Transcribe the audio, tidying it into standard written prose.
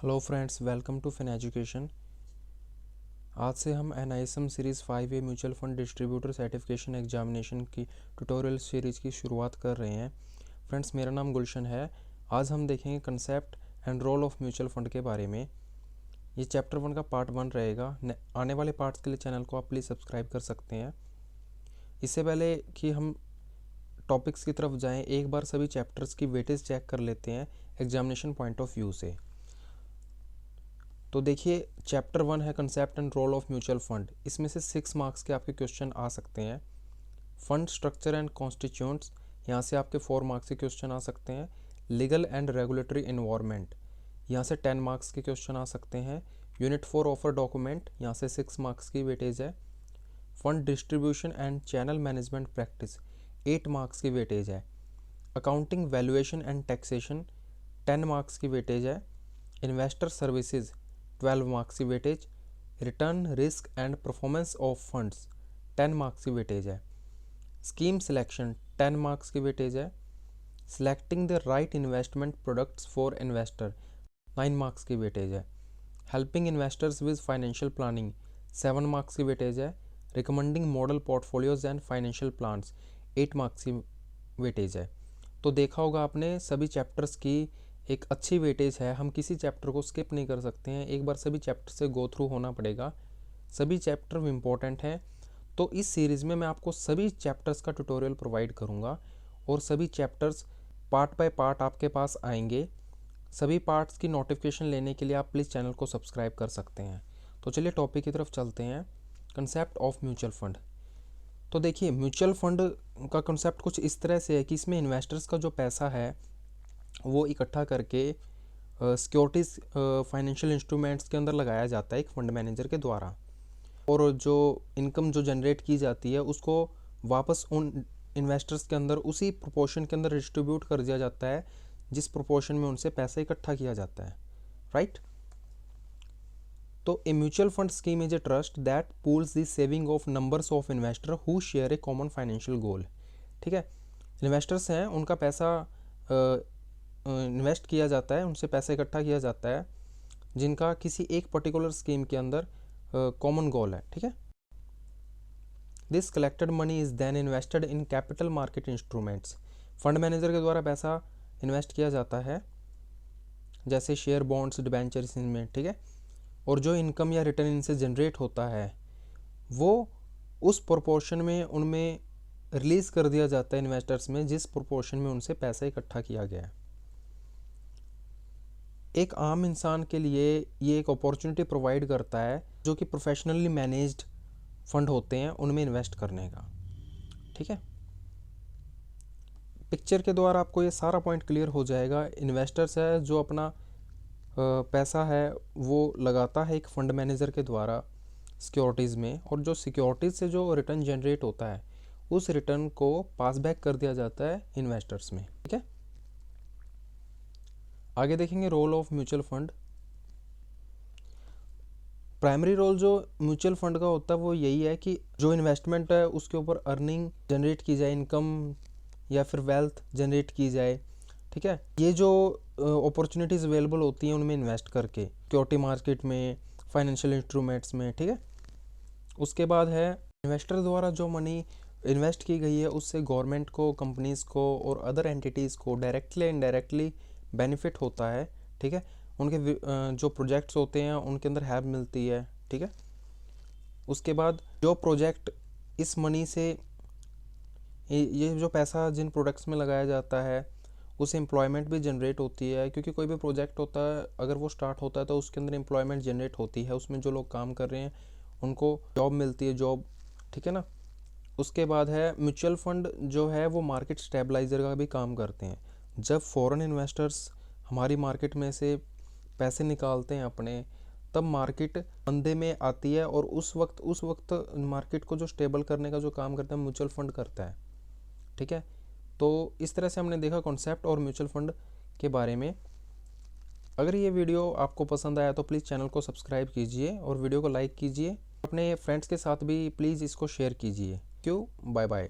Hello friends, welcome to fin education. आज से हम NISM series 5A mutual fund distributor certification examination की tutorial series की शुरुआत कर रहे हैं। फ्रेंड्स, मेरा नाम गुलशन है। आज हम देखेंगे concept and role of mutual fund के बारे में। ये चैप्टर 1 का पार्ट 1 रहेगा। आने वाले पार्ट्स के लिए चैनल को आप प्लीज़ सब्सक्राइब कर सकते हैं। इससे पहले कि हम टॉपिक्स की तरफ जाएँ, एक बार सभी चैप्टर्स की वेटेज चेक कर लेते हैं एग्जामिनेशन पॉइंट ऑफ व्यू से। तो देखिए, चैप्टर 1 है concept and role of mutual fund. इसमें से 6 मार्क्स के आपके क्वेश्चन आ सकते हैं। फंड स्ट्रक्चर एंड कॉन्स्टिट्यूएंट्स, यहाँ से आपके 4 मार्क्स के क्वेश्चन आ सकते हैं। लीगल एंड रेगुलेटरी इन्वायरमेंट, यहाँ से 10 मार्क्स के क्वेश्चन आ सकते हैं। यूनिट 4 ऑफर डॉक्यूमेंट, यहाँ से 6 मार्क्स की वेटेज है। Fund distribution and channel management practice, 8 marks की वेटेज है। Accounting valuation and taxation, 10 marks की वेटेज है। इन्वेस्टर सर्विसेज, 12 मार्क्स की weightage. Return, risk and performance of funds, 10 marks की वेटेज है। स्कीम सिलेक्शन, 10 मार्क्स की वेटेज है। Selecting the right investment products for investor, 9 marks की weightage है। Helping investors with financial planning, 7 marks की weightage है। Recommending model portfolios and financial plans, 8 marks की weightage है। तो देखा होगा आपने, सभी चैप्टर्स की एक अच्छी वेटेज है। हम किसी चैप्टर को स्किप नहीं कर सकते हैं, एक बार सभी चैप्टर से गो थ्रू होना पड़ेगा। सभी चैप्टर इम्पोर्टेंट हैं। तो इस सीरीज़ में मैं आपको सभी चैप्टर्स का ट्यूटोरियल प्रोवाइड करूंगा और सभी चैप्टर्स पार्ट बाय पार्ट आपके पास आएंगे। सभी पार्ट्स की नोटिफिकेशन लेने के लिए आप प्लीज़ चैनल को सब्सक्राइब कर सकते हैं। तो चलिए टॉपिक की तरफ चलते हैं, कंसेप्ट ऑफ म्यूचुअल फंड। तो देखिए, म्यूचुअल फंड का कंसेप्ट कुछ इस तरह से है कि इसमें इन्वेस्टर्स का जो पैसा है वो इकट्ठा करके सिक्योरिटीज़, फाइनेंशियल इंस्ट्रूमेंट्स के अंदर लगाया जाता है एक फंड मैनेजर के द्वारा, और जो इनकम जो जनरेट की जाती है उसको वापस उन इन्वेस्टर्स के अंदर उसी प्रोपोर्शन के अंदर डिस्ट्रीब्यूट कर दिया जाता है जिस प्रोपोर्शन में उनसे पैसा इकट्ठा किया जाता है, राइट। तो a mutual fund scheme is a trust that pools the saving of numbers of investor who share A common financial goal. ठीक है, इन्वेस्टर्स हैं, उनका पैसा इन्वेस्ट किया जाता है, उनसे पैसा इकट्ठा किया जाता है जिनका किसी एक पर्टिकुलर स्कीम के अंदर कॉमन गोल है। ठीक है, this collected money is then invested in capital market instruments. Fund manager के द्वारा पैसा इन्वेस्ट किया जाता है जैसे शेयर, बॉन्ड्स, डिबेंचर्स इनमें। ठीक है, और जो इनकम या रिटर्न इनसे जनरेट होता है वो उस प्रोपोर्शन में उनमें रिलीज़ कर दिया जाता है इन्वेस्टर्स में जिस प्रोपोर्शन में उनसे पैसा इकट्ठा किया गया है। एक आम इंसान के लिए ये एक अपॉर्चुनिटी प्रोवाइड करता है जो कि प्रोफेशनली मैनेज्ड फंड होते हैं उनमें इन्वेस्ट करने का। ठीक है, पिक्चर के द्वारा आपको ये सारा पॉइंट क्लियर हो जाएगा। इन्वेस्टर्स है जो अपना पैसा है वो लगाता है एक फंड मैनेजर के द्वारा सिक्योरिटीज़ में, और जो सिक्योरिटीज़ से जो रिटर्न जनरेट होता है उस रिटर्न को पास बैक कर दिया जाता है इन्वेस्टर्स में। ठीक है, आगे देखेंगे role of mutual fund. Primary role जो म्यूचुअल फंड का होता है वो यही है कि जो इन्वेस्टमेंट है उसके ऊपर अर्निंग जनरेट की जाए, इनकम या फिर वेल्थ जनरेट की जाए। ठीक है, ये जो अपॉर्चुनिटीज़ अवेलेबल होती हैं उनमें इन्वेस्ट करके सिक्योरिटी मार्केट में, फाइनेंशियल इंस्ट्रूमेंट्स में। ठीक है, उसके बाद है इन्वेस्टर द्वारा जो मनी इन्वेस्ट की गई है उससे गवर्नमेंट को, कंपनीज़ को और अदर एंटिटीज़ को डायरेक्टली इनडायरेक्टली बेनिफिट होता है। ठीक है, उनके जो प्रोजेक्ट्स होते हैं उनके अंदर हेल्प मिलती है। ठीक है, उसके बाद जो प्रोजेक्ट इस मनी से, ये जो पैसा जिन प्रोडक्ट्स में लगाया जाता है उससे एम्प्लॉयमेंट भी जनरेट होती है, क्योंकि कोई भी प्रोजेक्ट होता है अगर वो स्टार्ट होता है तो उसके अंदर एम्प्लॉयमेंट जनरेट होती है, उसमें जो लोग काम कर रहे हैं उनको जॉब मिलती है, जॉब। ठीक है ना। उसके बाद है म्यूचुअल फंड जो है वो मार्केट स्टेबलाइजर का भी काम करते हैं। जब फॉरेन इन्वेस्टर्स हमारी मार्केट में से पैसे निकालते हैं अपने, तब मार्केट मंदे में आती है और उस वक्त मार्केट को जो स्टेबल करने का जो काम करता है म्यूचुअल फंड करता है। ठीक है, तो इस तरह से हमने देखा कॉन्सेप्ट और म्यूचुअल फंड के बारे में। अगर ये वीडियो आपको पसंद आया तो प्लीज़ चैनल को सब्सक्राइब कीजिए और वीडियो को लाइक कीजिए। अपने फ्रेंड्स के साथ भी प्लीज़ इसको शेयर कीजिए। क्यों, बाय बाय।